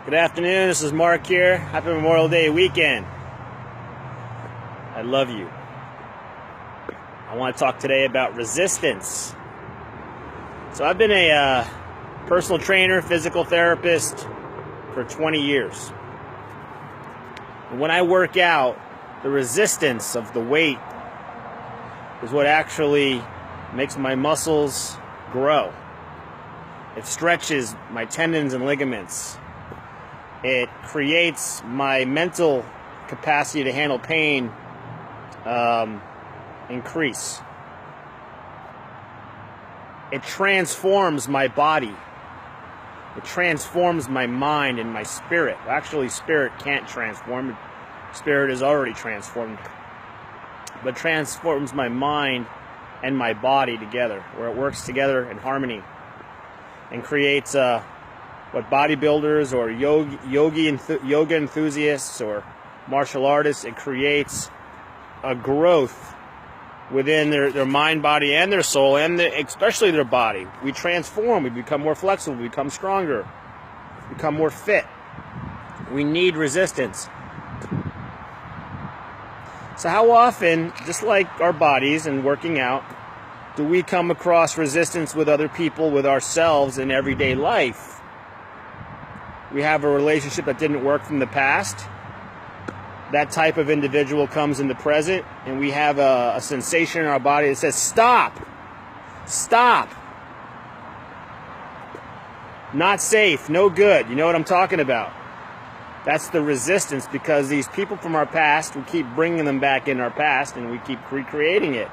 Good afternoon, this is Mark here. Happy Memorial Day weekend. I love you. I want to talk today about resistance. So I've been a personal trainer, physical therapist for 20 years. And when I work out, the resistance of the weight is what actually makes my muscles grow. It stretches my tendons and ligaments. It creates my mental capacity to handle pain increase. It transforms my body. It transforms my mind and my spirit. Actually, spirit can't transform. Spirit is already transformed. But transforms my mind and my body together, where it works together in harmony and creates what bodybuilders or yoga enthusiasts or martial artists, it creates a growth within their mind, body, and their soul, and especially their body. We transform, we become more flexible, we become stronger, become more fit. We need resistance. So how often, just like our bodies and working out, do we come across resistance with other people, with ourselves in everyday life? We have a relationship that didn't work from the past. That type of individual comes in the present, and we have a sensation in our body that says, stop, stop. Not safe, no good. You know what I'm talking about? That's the resistance, because these people from our past, we keep bringing them back in our past, and we keep recreating it.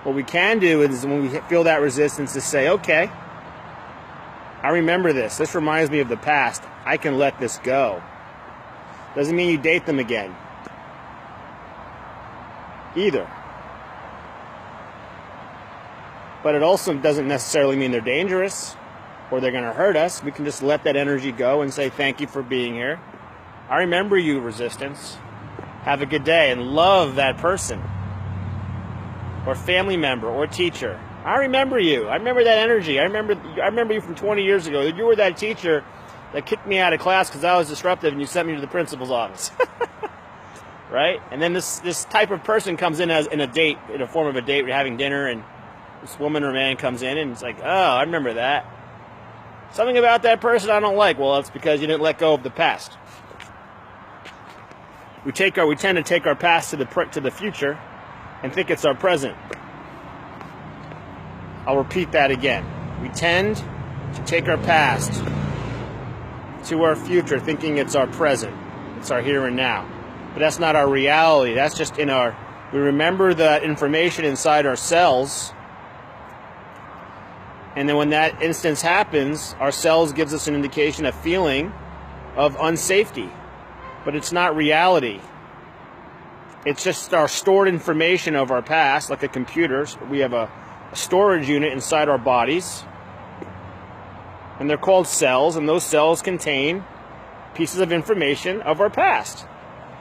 What we can do is, when we feel that resistance, is say, okay, I remember this. This reminds me of the past. I can let this go. Doesn't mean you date them again, either. But it also doesn't necessarily mean they're dangerous or they're going to hurt us. We can just let that energy go and say, thank you for being here. I remember you, resistance. Have a good day, and love that person or family member or teacher. I remember you. I remember that energy. I remember you from 20 years ago. You were that teacher that kicked me out of class because I was disruptive, and you sent me to the principal's office. Right? And then this type of person comes in as in a form of a date. We're having dinner, and this woman or man comes in, and it's like, oh, I remember that. Something about that person I don't like. Well, it's because you didn't let go of the past. We tend to take our past to the future and think it's our present. I'll repeat that again. We tend to take our past to our future, thinking it's our present. It's our here and now. But that's not our reality. That's just we remember the information inside our cells. And then when that instance happens, our cells gives us an indication, a feeling of unsafety. But it's not reality. It's just our stored information of our past, like a computer. We have a storage unit inside our bodies, and they're called cells, and those cells contain pieces of information of our past.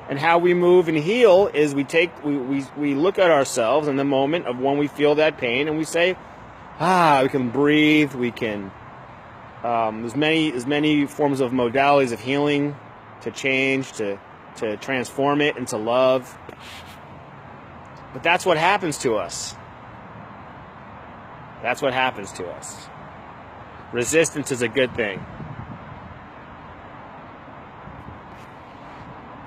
And how we move and heal is we look at ourselves in the moment of when we feel that pain, and we say, we can breathe, we can there's many forms of modalities of healing, to change, to transform it into love. But that's what happens to us. That's what happens to us. Resistance is a good thing.